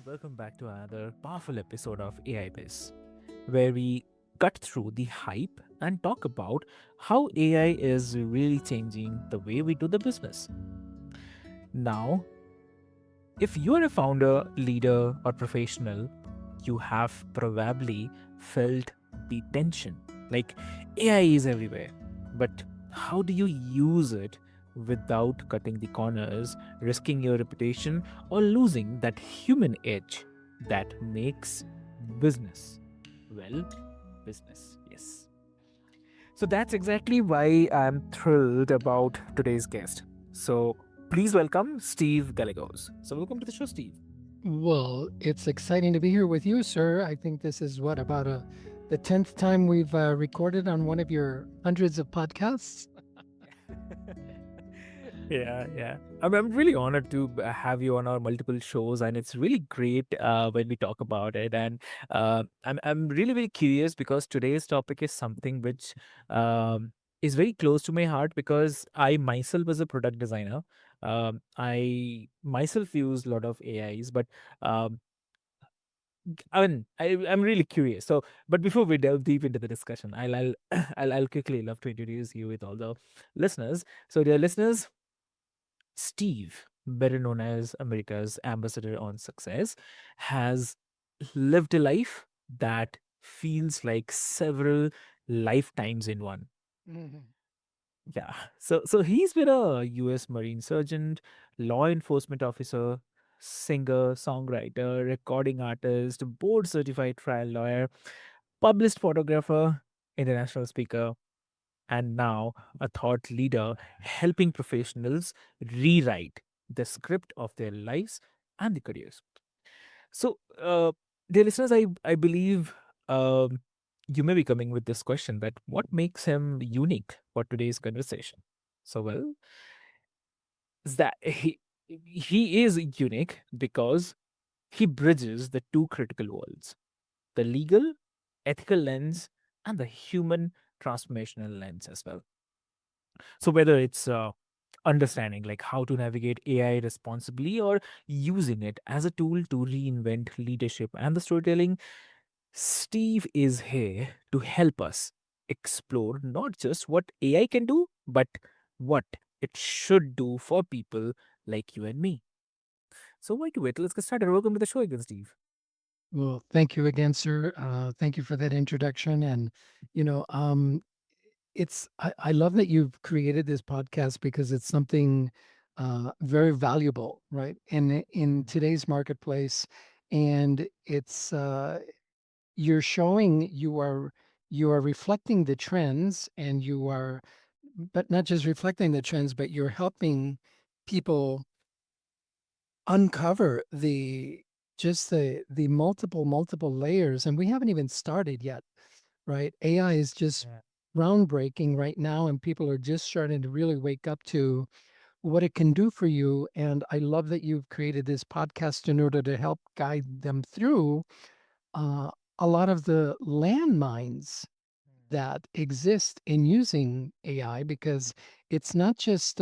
welcome back to another powerful episode of AIBiz, where we cut through the hype and talk about how AI is really changing the way we do the business. Now, if you are a founder, leader, or professional, you have probably felt the tension. Like AI is everywhere, but how do you use it without cutting the corners, risking your reputation, or losing that human edge that makes business? Well, business, yes. So that's exactly why I'm thrilled about today's guest. So please welcome Steve Gallegos. So welcome to the show, Steve. Well, it's exciting to be here with you, sir. I think this is what about the 10th time we've recorded on one of your hundreds of podcasts. Yeah. I'm really honored to have you on our multiple shows, and it's really great when we talk about it. And I'm really very curious because today's topic is something which is very close to my heart because I myself was a product designer. I myself use a lot of AIs, but um, I'm really curious. So, but before we delve deep into the discussion, I'll quickly love to introduce you with all the listeners. So, dear listeners, Steve, better known as America's ambassador on success, has lived a life that feels like several lifetimes in one. Mhm. Yeah. So he's been a US Marine Sergeant, law enforcement officer, singer, songwriter, recording artist, board certified trial lawyer, published photographer, international speaker, and now a thought leader helping professionals rewrite the script of their lives and their careers. So, dear listeners, I believe you may be coming with this question that what makes him unique for today's conversation? So, well, is that he is unique because he bridges the two critical worlds: the legal, ethical lens, and the human transformational lens as well. So whether it's understanding like how to navigate AI responsibly or using it as a tool to reinvent leadership and the storytelling, Steve is here to help us explore not just what AI can do, but what it should do for people like you and me. So why to wait? Let's get started. Welcome to the show again, Steve. Well, thank you again, sir. Thank you for that introduction. And, you know, I love that you've created this podcast because it's something very valuable, right? In today's marketplace. And you're showing you are reflecting the trends and you are but not just reflecting the trends, but you're helping people uncover the multiple layers, and we haven't even started yet, right? AI is just Yeah. groundbreaking right now, and people are just starting to really wake up to what it can do for you. And I love that you've created this podcast in order to help guide them through uh, a lot of the landmines that exist in using AI, because it's not just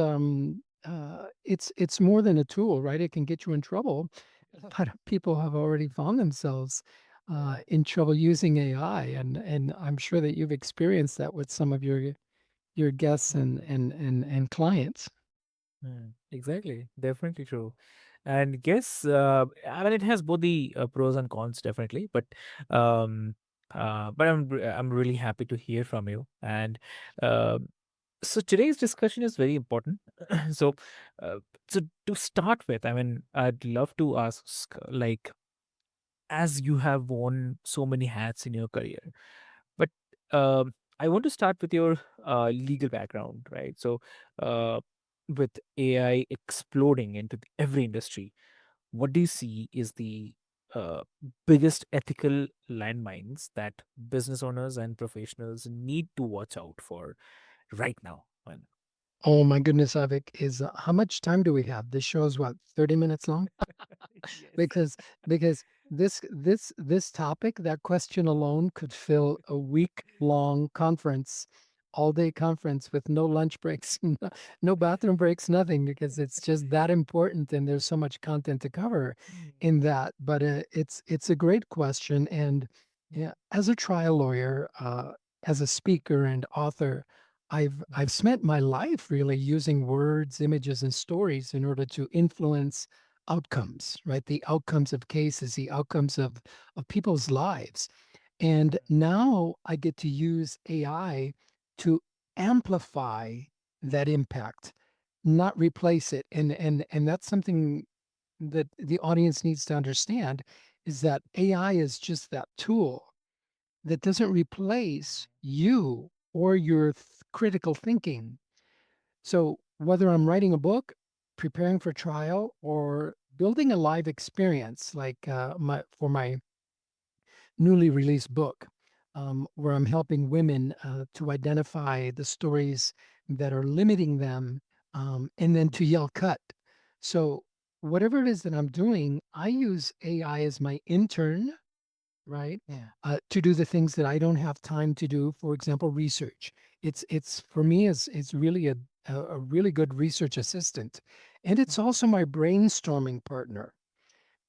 it's more than a tool, right? It can get you in trouble. A lot of people have already found themselves Yeah. in trouble using AI, and I'm sure that you've experienced that with some of your guests and clients. Exactly, definitely true. And guess I mean it has both the pros and cons, definitely. Um, but I'm really happy to hear from you. And uh, so today's discussion is very important. so, uh, so to start with, I mean, I'd love to ask, like, as you have worn so many hats in your career, but I want to start with your legal background, right? So, uh, with AI exploding into every industry, what do you see is the uh, biggest ethical landmines that business owners and professionals need to watch out for right now? Well, Oh my goodness, Avik, is how much time do we have? This show is what, 30 minutes long? yes. because because this topic, that question alone could fill a week long conference all day conference with no lunch breaks, no bathroom breaks, nothing, because it's just that important and there's so much content to cover Mm, in that. But it's a great question. And mm, yeah, as a trial lawyer, as a speaker and author, I've spent my life really using words, images, and stories in order to influence outcomes, right? The outcomes of cases, the outcomes of people's lives. And mm, now I get to use AI to amplify that impact, not replace it. And that's something that the audience needs to understand, is that AI is just that tool that doesn't replace you or your critical thinking. So whether I'm writing a book, preparing for trial, or building a live experience like my newly released book, where I'm helping women to identify the stories that are limiting them, and then to yell cut. So, whatever it is that I'm doing, I use AI as my intern, right? mm, To do the things that I don't have time to do. For example, research. It's for me, it's really a really good research assistant, and it's also my brainstorming partner.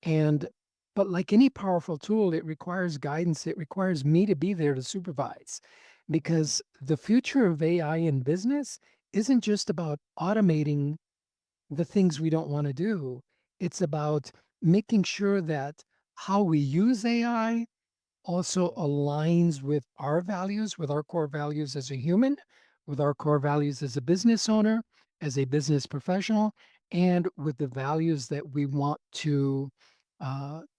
And but like any powerful tool, it requires guidance. It requires me to be there to supervise, mm, because the future of AI in business isn't just about automating the things we don't want to do. It's about making sure that how we use AI also aligns with our values, with our core values as a human, with our core values as a business owner, as a business professional, and with the values that we want to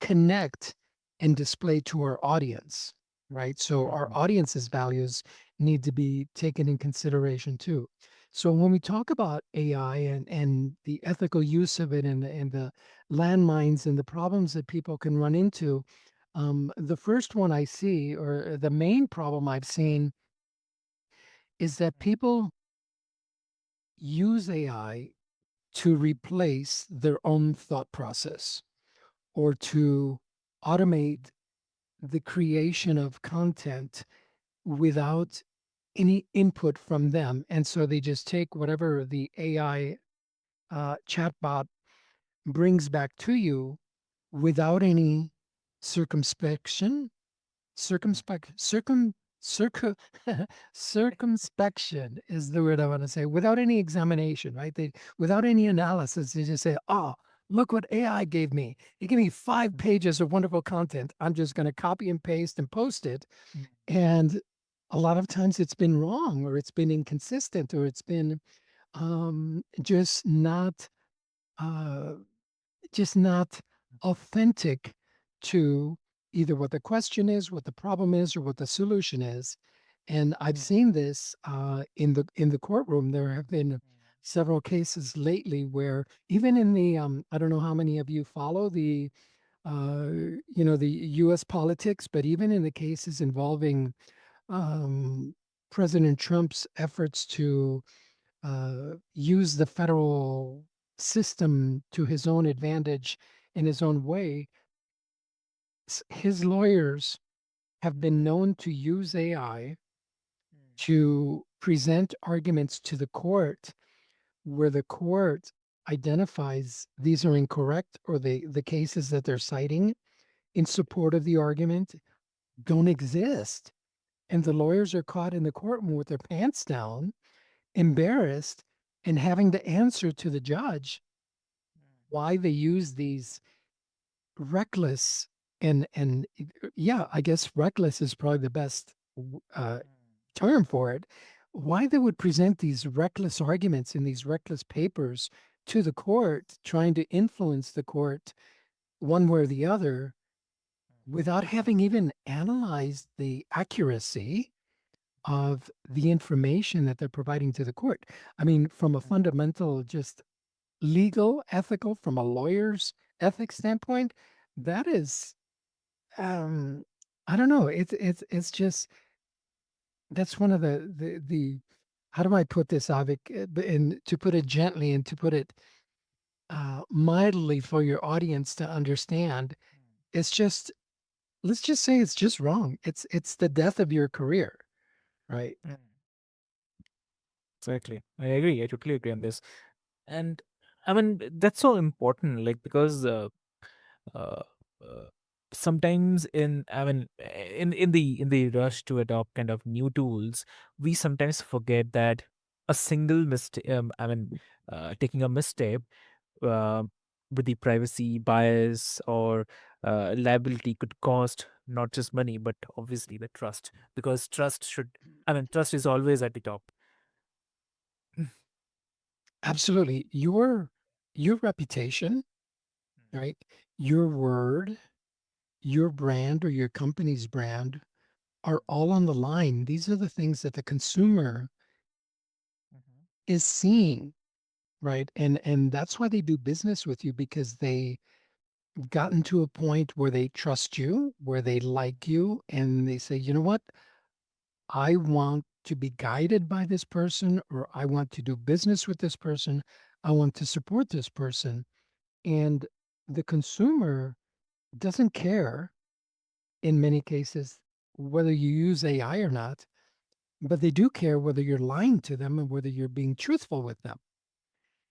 connect and display to our audience, right? So our mm, audience's values need to be taken in consideration too. So when we talk about AI and the ethical use of it, and the landmines and the problems that people can run into, the first one I see, or the main problem I've seen, is that mm, people use AI to replace their own thought process, or to automate the creation of content without any input from them. And so they just take whatever the AI chatbot brings back to you without any circumspection circumspect circum circumspection is the word I want to say, without any examination, right? They without any analysis, they just say, "Oh, look what AI gave me. It gave me 5 pages of wonderful content. I'm just going to copy and paste and post it." mm, And a lot of times it's been wrong, or it's been inconsistent, or it's been just not uh just not authentic to either what the question is, what the problem is, or what the solution is. And I've mm, seen this in the courtroom. There have been several cases lately where, even in the I don't know how many of you follow the uh, the U.S. politics, but even in the cases involving um, President Trump's efforts to use the federal system to his own advantage in his own way, his lawyers have been known to use AI mm, to present arguments to the court, where the court identifies these are incorrect, or the cases that they're citing in support of the argument don't exist. And the lawyers are caught in the courtroom with their pants down, embarrassed, and having to answer to the judge why they use these reckless, and yeah, I guess reckless is probably the best term for it. Why they would present these reckless arguments in these reckless papers to the court, trying to influence the court one way or the other, without having even analyzed the accuracy of the information that they're providing to the court. I mean, from a fundamental, just legal, ethical, from a lawyer's ethics standpoint, that is, um, I don't know. It's just, that's one of the how do I put this, Avik? And to put it gently, and to put it mildly for your audience to understand, it's just, let's just say it's just wrong. It's the death of your career, right? mm. Exactly. I agree. I totally agree on this. And I mean, that's so important, like, because uh, uh, sometimes in the rush to adopt kind of new tools, we sometimes forget that a single mistake, taking a misstep uh, with the privacy bias or liability could cost not just money but obviously the trust, because trust is always at the top. Absolutely. Your reputation, right? Your word, your brand or your company's brand are all on the line. These are the things that the consumer Mhm. is seeing, right? And that's why they do business with you because they gotten to a point where they trust you, where they like you, and they say, you know what? I want to be guided by this person, or I want to do business with this person. I want to support this person. And the consumer doesn't care in many cases whether you use AI or not, but they do care whether you're lying to them and whether you're being truthful with them.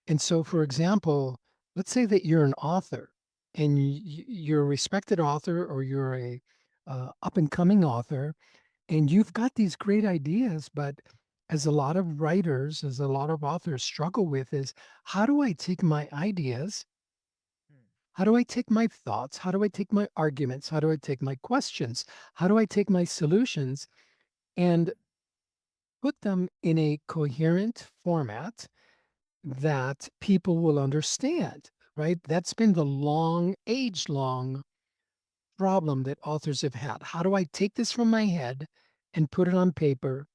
And so, for example, let's say that you're an author and you're a respected author or you're a up and coming author, and you've got these great ideas, but as a lot of writers, as a lot of authors struggle with, is how do I take my ideas? How do I take my thoughts? How do I take my arguments? How do I take my questions? How do I take my solutions and put them in a coherent format that people will understand, right? That's been the long, age long problem that authors have had. How do I take this from my head and put it on paper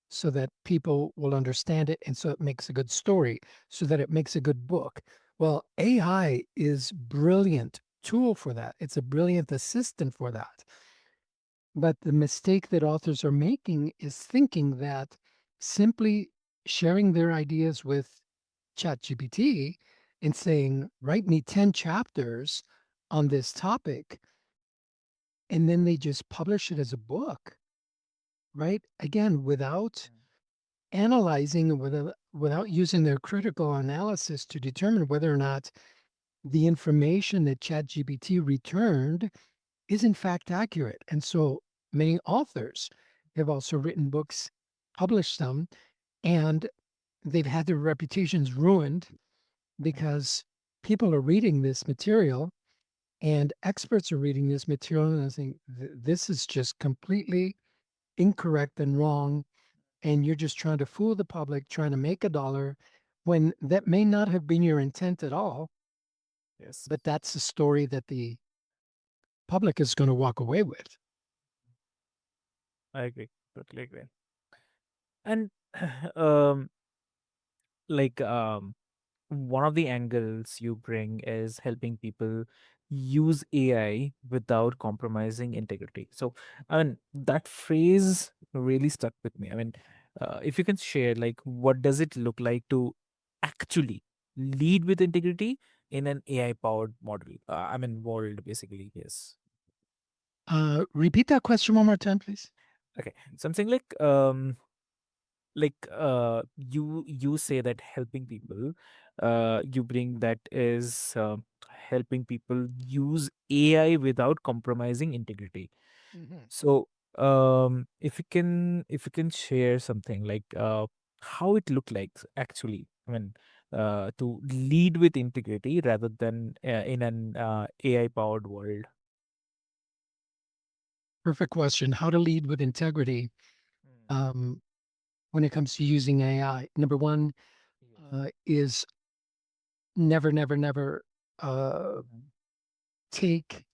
so that people will understand it and so it makes a good story, so that it makes a good book? Well, AI is brilliant tool for that. It's a brilliant assistant for that. But the mistake that authors are making is thinking that simply sharing their ideas with ChatGPT and saying, write me 10 chapters on this topic, and then they just publish it as a book, right? Again, without analyzing, without using their critical analysis to determine whether or not the information that ChatGPT returned is in fact accurate. And so many authors have also written books, published them, and they've had their reputations ruined because people are reading this material and experts are reading this material and saying, This is just completely incorrect and wrong. And you're just trying to fool the public, trying to make a dollar when that may not have been your intent at all. Yes, But that's the story that the public is going to walk away with. I agree, totally agree. And um like one of the angles you bring is helping people use AI without compromising integrity. So, I mean, that phrase really stuck with me. I mean, if you can share, like, what does it look like to actually lead with integrity in an AI powered model? World, basically. Yes. Repeat that question one more time, please. Okay. Something you say that helping people, you bring that is helping people use AI without compromising integrity. Mhm. So if you can share something like how it looked like actually, to lead with integrity rather than in an AI powered world. Perfect question. How to lead with integrity Mm. um, when it comes to using AI. Number one Yes. is never, never, never uh, Mhm. take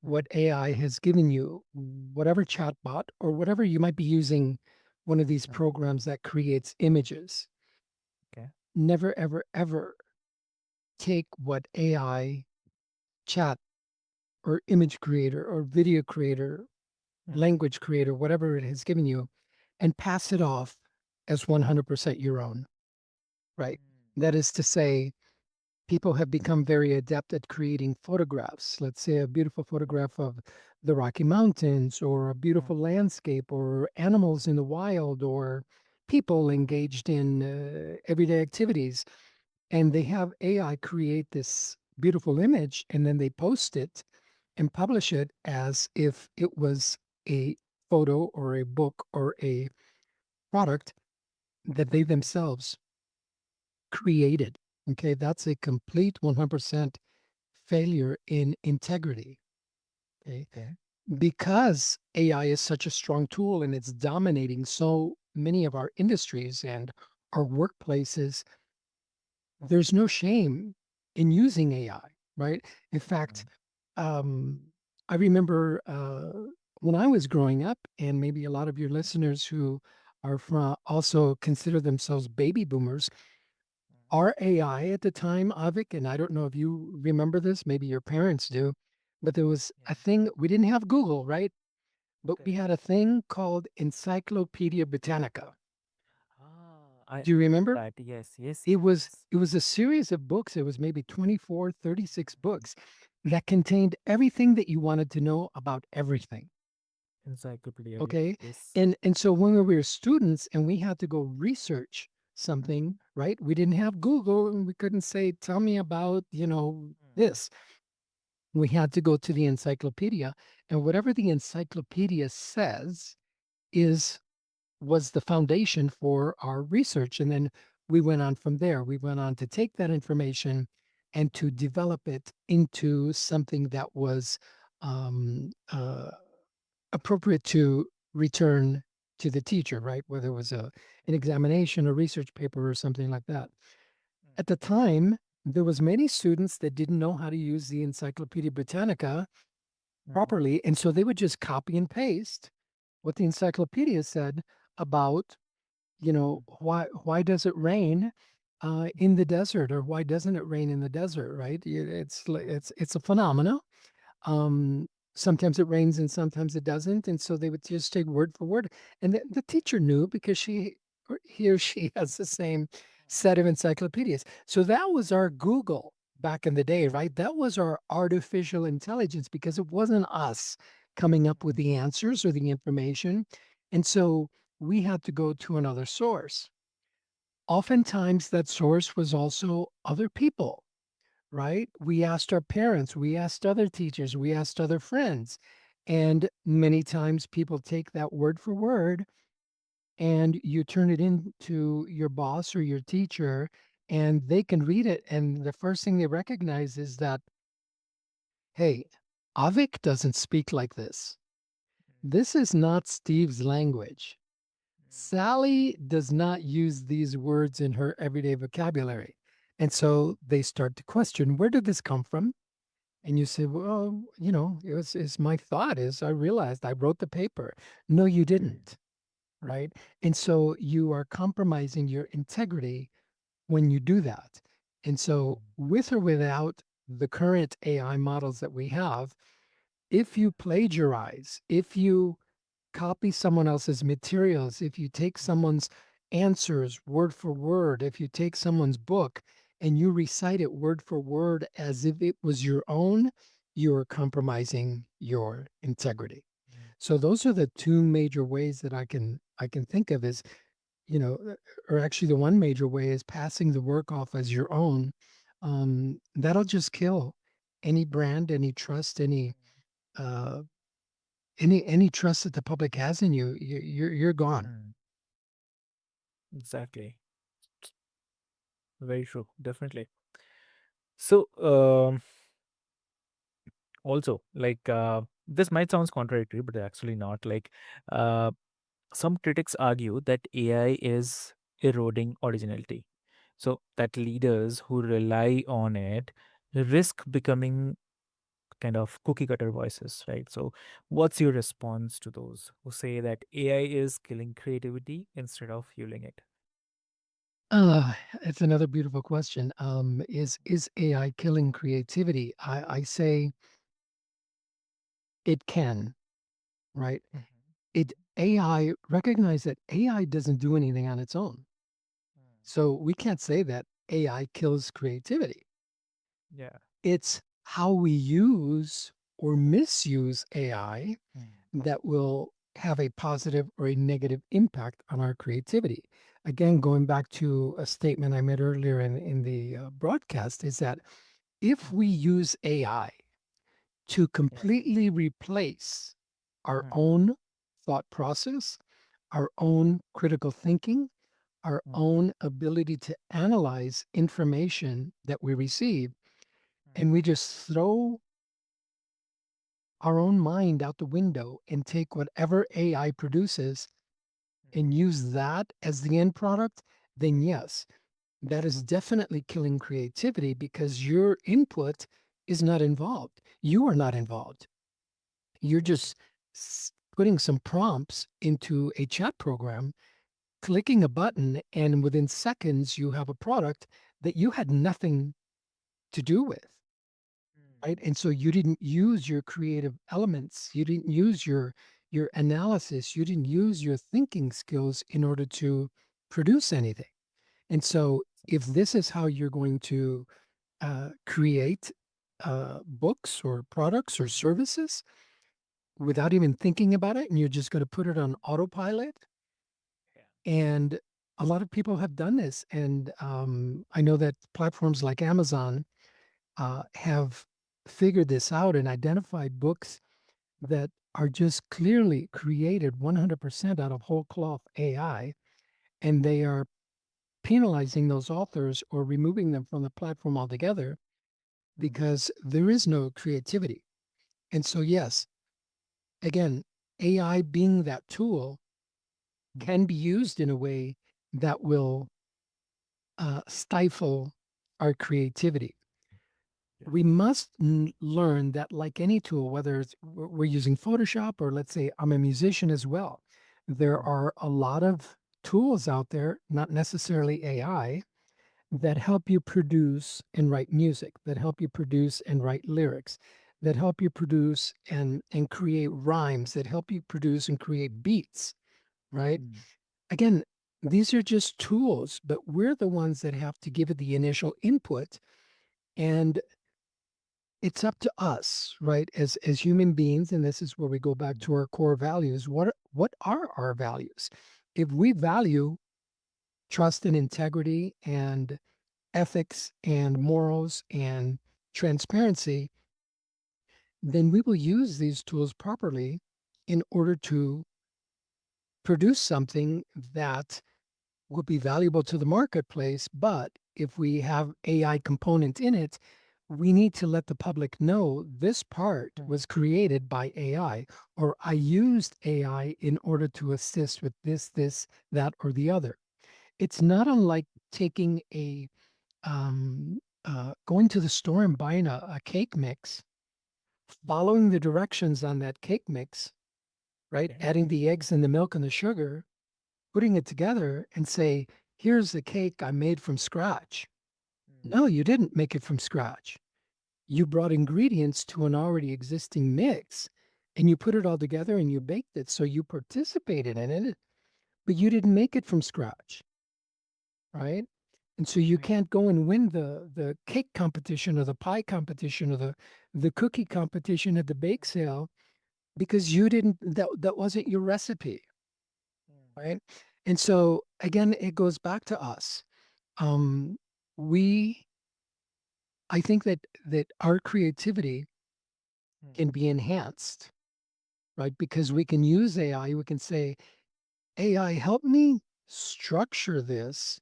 Mhm. what AI has given you, whatever chatbot or whatever you might be using, one of these Mhm. programs that creates images. Okay. Never, ever, ever take what AI chat or image creator or video creator, Mhm. language creator, whatever it has given you, and pass it off as 100% your own, right? That is to say, people have become very adept at creating photographs. Let's say a beautiful photograph of the Rocky Mountains or a Mm. beautiful landscape or animals in the wild or people engaged in everyday activities, and they have AI create this beautiful image, and then they post it and publish it as if it was a photo or a book or a product that they themselves created. Okay, that's a complete 100% failure in integrity. Okay, Okay. because AI is such a strong tool and it's dominating so many of our industries and our workplaces, there's no shame in using AI, right? In fact, Mm. um, I remember when I was growing up, and maybe a lot of your listeners who are from also consider themselves baby boomers, Mm. our AI at the time, Avik, and I don't know if you remember this, maybe your parents do, but there was Yeah. a thing, we didn't have Google, right? But we Correct. had a thing called Encyclopedia Britannica. I Do you remember remember? that. Yes, yes, It yes, was yes. it was a series of books. It was maybe 24, 36 Mm. books that contained everything that you wanted to know about everything. Encyclopedia. Okay. Yes. And so when we were students and we had to go research something, Mm. right? We didn't have Google and we couldn't say, tell me about, Mm. this. We had to go to the encyclopedia. And whatever the encyclopedia says is was the foundation for our research. And then we went on from there. We went on to take that information and to develop it into something that was um, uh, appropriate to return to the teacher, right? Whether it was an examination, a research paper, or something like that. Mm. At the time, there was many students that didn't know how to use the Encyclopedia Britannica Mm. properly, and so they would just copy and paste what the encyclopedia said about, Mm. why does it rain Mm. in the desert, or why doesn't it rain in the desert, right? Mm. It's a phenomena. um, Sometimes it rains and sometimes it doesn't, and so they would just take word for word, and the teacher knew because he or she has the same set of encyclopedias. So that was our Google back in the day, right? That was our artificial intelligence because it wasn't us coming up with Mm. the answers or the information, and so we had to go to another source. Oftentimes that source was also other people, right? We asked our parents, we asked other teachers, we asked other friends. And many times people take that word for word and you turn it into your boss or your teacher, and they can read it. And the first thing they recognize is that, hey, Avik doesn't speak like this. This is not Steve's language. Sally does not use these words in her everyday vocabulary. And so they start to question, where did this come from? And you say, well, it's my thought is I realized I wrote the paper. No, you didn't. Right. And so you are compromising your integrity when you do that. And so, Mm. with or without the current AI models that we have, if you plagiarize, if you copy someone else's materials, if you take Mm. someone's answers word for word, if you take someone's book and you recite it word for word as if it was your own, you're compromising your integrity. Mm. So those are the two major ways that I can think of is, or actually the one major way is passing the work off as your own. That'll just kill any brand, any trust, uh, any trust that the public has in you. You're gone. Mm. Exactly. Very true. Definitely. So, also, like, this might sound contradictory, but actually not. Like, uh, some critics argue that AI is eroding originality. So that leaders who rely on it risk becoming kind of cookie cutter voices, right? So, what's your response to those who say that AI is killing creativity instead of fueling it? It's another beautiful question. Is AI killing creativity? I say it can, right? Mhm. It AI recognize that AI doesn't do anything on its own. Mm. So we can't say that AI kills creativity. Yeah. It's how we use or misuse AI Mm. that will have a positive or a negative impact on our creativity. Again, going back to a statement I made earlier in the broadcast, is that if mm, we use AI to yeah, completely replace our mm, own thought process, our own critical thinking, our mm, own ability to analyze information that we receive, mm, and we just throw our own mind out the window and take whatever AI produces mm, and use that as the end product, then yes, that is definitely killing creativity because your input is not involved. You are not involved. You're yeah, just putting some prompts into a chat program, clicking a button, and within seconds, you have a product that you had nothing to do with. Right. mm, And so you didn't use your creative elements. You didn't use your analysis. You didn't use your thinking skills in order to produce anything. And so if this is how you're going to create books or products or mm, services without even thinking about it, and you're just going to put it on autopilot, yeah, and a lot of people have done this. And I know that platforms like Amazon have figured this out and identified books that are just clearly created 100% out of whole cloth AI, and they are penalizing those authors or removing them from the platform altogether mm, because there is no creativity. And so, yes, again, AI being that tool can be used in a way that will stifle our creativity. yeah, We must learn that, like any tool, whether we're using Photoshop or let's say I'm a musician as well, there mm, are a lot of tools out there, not necessarily AI, that help you produce and write music, that help you produce and write lyrics, that help you produce and create rhymes, that help you produce and create beats, right? mm, Again, these are just tools, but we're the ones that have to give it the initial input. And it's up to us, right? As human beings, and this is where we go back mm, to our core values. What are our values? If we value trust and integrity and ethics and morals and transparency, then we will use these tools properly in order to produce something that will be valuable to the marketplace. But if we have AI component in it, we need to let the public know this part mm, was created by AI, or I used AI in order to assist with this, that, or the other. It's not unlike taking going to the store and buying a cake mix, following the directions on that cake mix, right? yeah, Adding the eggs and the milk and the sugar, putting it together and say, here's the cake I made from scratch. mm, No, you didn't make it from scratch. You brought ingredients to an already existing mix and you put it all together and you baked it. So you participated in it, but you didn't make it from scratch, right? And so you yeah, can't go and win the cake competition or the pie competition or the cookie competition at the bake sale because you didn't that wasn't your recipe, mm, right? And so again, it goes back to us. Um, we I think that our creativity mm, can be enhanced, right? Because we can use AI. We can say, AI, help me structure this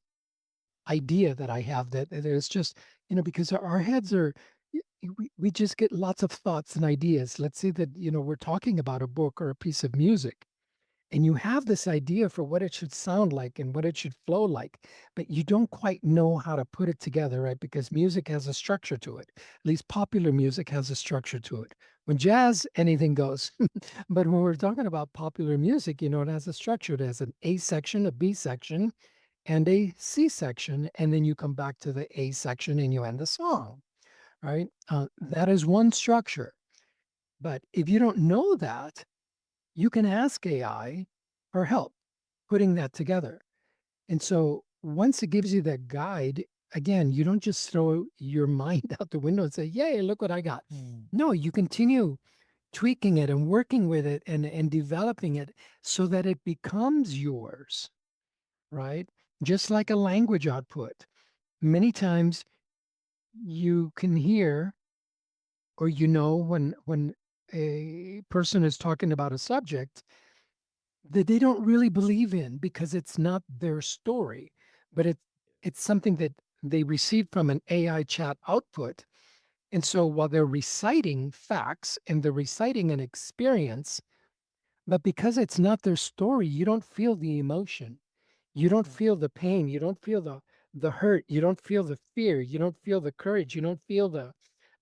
idea that I have that is just, because our heads are, we just get lots of thoughts and ideas. Let's say that, we're talking about a book or a piece of music and you have this idea for what it should sound like and what it should flow like, but you don't quite know how to put it together, right? Because music has a structure to it. At least popular music has a structure to it. When jazz, anything goes. But when we're talking about popular music, it has a structure. It has an A section, a B section, and a C section. And then you come back to the A section and you end the song, right? That is one structure. But if you don't know that, you can ask AI for help putting that together. And so once it gives you that guide, again, you don't just throw your mind out the window and say, yay, look what I got. mm, No, you continue tweaking it and working with it and developing it so that it becomes yours, right? Just like a language output. Many times you can hear or when a person is talking about a subject that they don't really believe in because it's not their story, but it's something that they received from an AI chat output. And so while they're reciting facts and they're reciting an experience, but because it's not their story, you don't feel the emotion. You don't feel the pain. You don't feel the hurt. You don't feel the fear. You don't feel the courage. You don't feel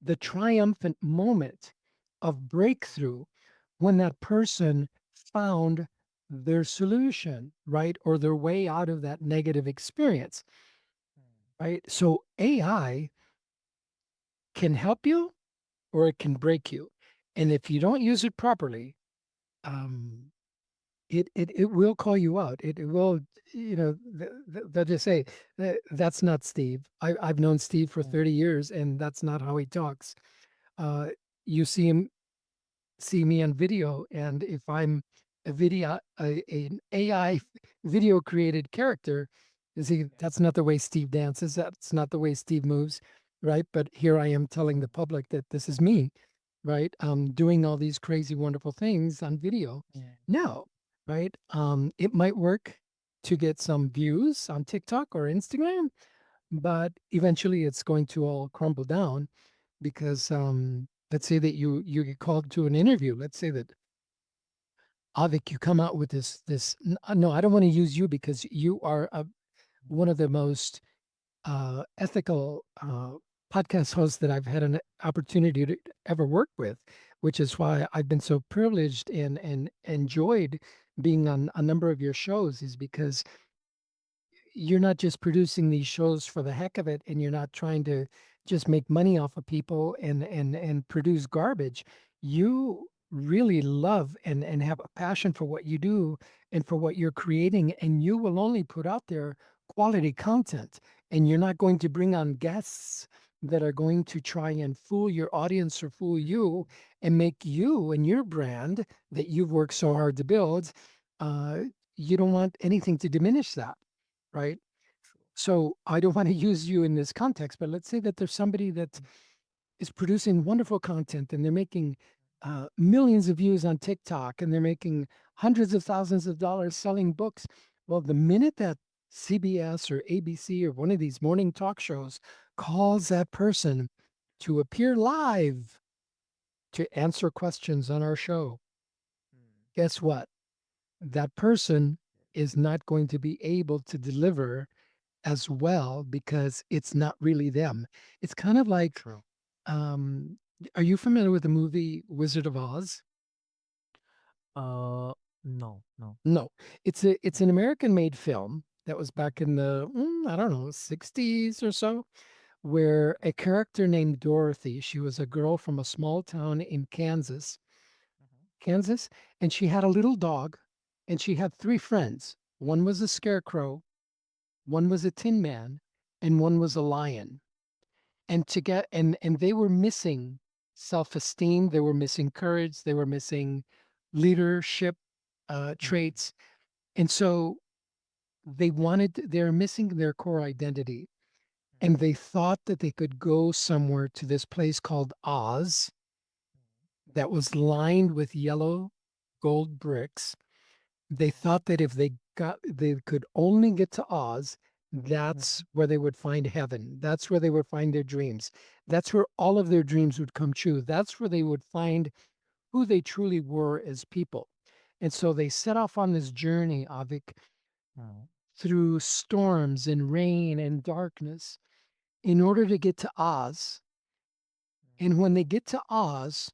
the triumphant moment of breakthrough when that person found their solution, right? Or their way out of that negative experience, right? So AI can help you or it can break you. And if you don't use it properly, um, it will call you out. It will, they'll just say, That's not Steve. I've known Steve for 30 years, and that's not how he talks." Uh, you see me on video, and if I'm an AI video created character, you see, that's not the way Steve dances. That's not the way Steve moves, right? But here I am telling the public that this is me, right? Doing all these crazy, wonderful things on video. No, right? It might work to get some views on TikTok or Instagram, but eventually it's going to all crumble down because let's say that you get called to an interview. Let's say that Avik, you come out with No, I don't want to use you because you are one of the most ethical podcast hosts that I've had an opportunity to ever work with, which is why I've been so privileged and enjoyed being on a number of your shows, is because you're not just producing these shows for the heck of it, and you're not trying to just make money off of people and produce garbage. You really love and have a passion for what you do and for what you're creating, and you will only put out there quality content, and you're not going to bring on guests that are going to try and fool your audience or fool you and make you and your brand that you've worked so hard to build. uh, you don't want anything to diminish that, right? So I don't want to use you in this context, but let's say that there's somebody that is producing wonderful content and they're making millions of views on TikTok and they're making hundreds of thousands of dollars selling books. Well, the minute that CBS or ABC or one of these morning talk shows calls that person to appear live to answer questions on our show, guess what? That person is not going to be able to deliver as well because it's not really them. It's kind of like, True. um, are you familiar with the movie Wizard of Oz? Uh, no, no. No, it's an American made film that was back in the I don't know 60s or so, where a character named Dorothy, she was a girl from a small town in Kansas, and she had a little dog, and she had three friends. One was a scarecrow, one was a tin man, and one was a lion. And to get and they were missing self-esteem, they were missing courage, they were missing leadership traits, and so they're missing their core identity, and they thought that they could go somewhere to this place called Oz that was lined with yellow gold bricks. They thought that if they could only get to Oz, that's where they would find heaven. That's where they would find their dreams. That's where all of their dreams would come true. That's where they would find who they truly were as people. And so they set off on this journey, Avik, through storms and rain and darkness in order to get to Oz. And when they get to Oz,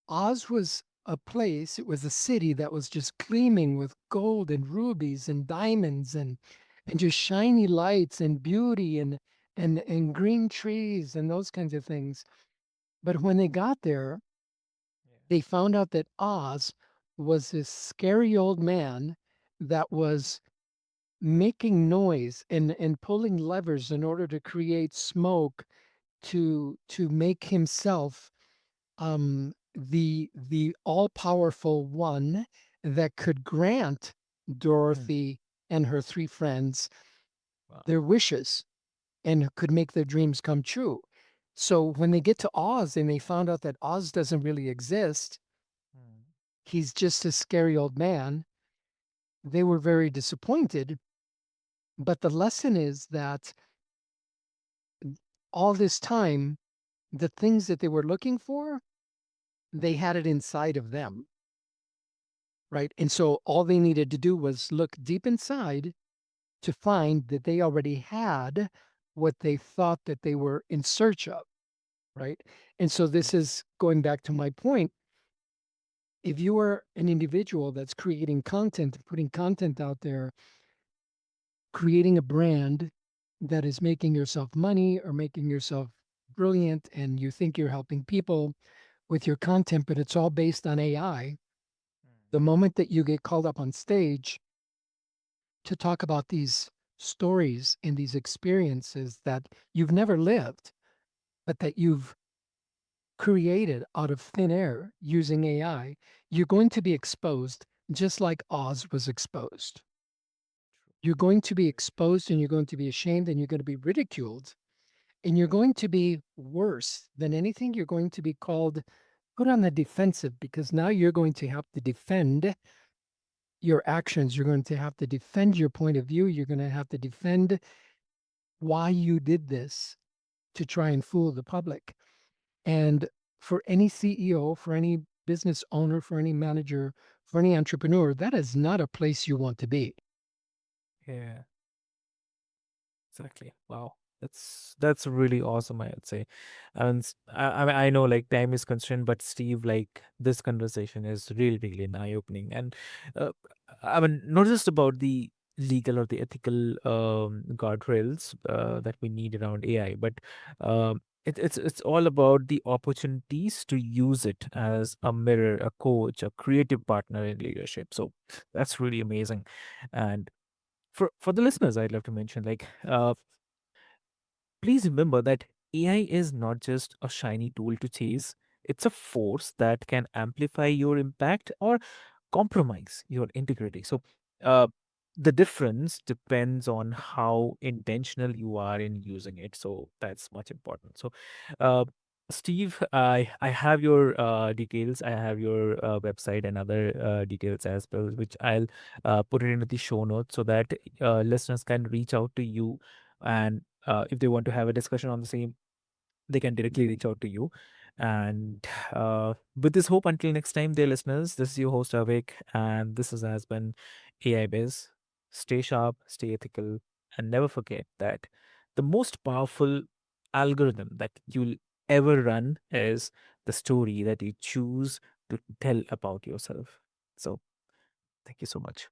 Oz was a place, it was a city that was just gleaming with gold and rubies and diamonds and just shiny lights and beauty and green trees and those kinds of things. But when they got there, they found out that Oz was this scary old man that was making noise and pulling levers in order to create smoke to make himself the all-powerful one that could grant Hmm. Dorothy and her three friends Wow. their wishes and could make their dreams come true. So when they get to Oz and they found out that Oz doesn't really exist, Hmm. he's just a scary old man, they were very disappointed. But the lesson is that all this time, the things that they were looking for, they had it inside of them, right? And so all they needed to do was look deep inside to find that they already had what they thought that they were in search of, right? And so Yeah. this is going back to my point. If you are an individual that's creating content, putting content out there, creating a brand that is making yourself money or making yourself brilliant, and you think you're helping people with your content, but it's all based on AI, the Hmm. moment that you get called up on stage to talk about these stories and these experiences that you've never lived, but that you've created out of thin air using AI, you're going to be exposed just like Oz was exposed. True. You're going to be Very true. exposed and you're going to be ashamed and you're going to be ridiculed and you're going to be worse than anything. You're going to be called put on the defensive because now you're going to have to defend your actions. You're going to have to defend your point of view. You're going to have to defend why you did this to try and fool the public. And for any CEO, for any business owner, for any manager, for any entrepreneur, that is not a place you want to be. Yeah. Exactly. Wow. That's really awesome, I would say. And I know like time is constrained, but Steve, like this conversation is really, really eye-opening. And uh, I mean, not just about the legal or the ethical guardrails that we need around AI, but it's all about the opportunities to use it as a mirror, a coach, a creative partner in leadership. So that's really amazing. And for the listeners, I'd love to mention like please remember that AI is not just a shiny tool to chase, it's a force that can amplify your impact or compromise your integrity. So, uh, the difference depends on how intentional you are in using it. So, that's much important. So, uh, Steve, I have your details. I have your website and other details as well, which I'll put it into the show notes so that listeners can reach out to you, and if they want to have a discussion on the same, they can directly reach out to you. And with this hope, until next time, dear listeners, this is your host Avik, and this has been AI Biz. Stay sharp, stay ethical, and never forget that the most powerful algorithm that you'll ever run is the story that you choose to tell about yourself. So, thank you so much.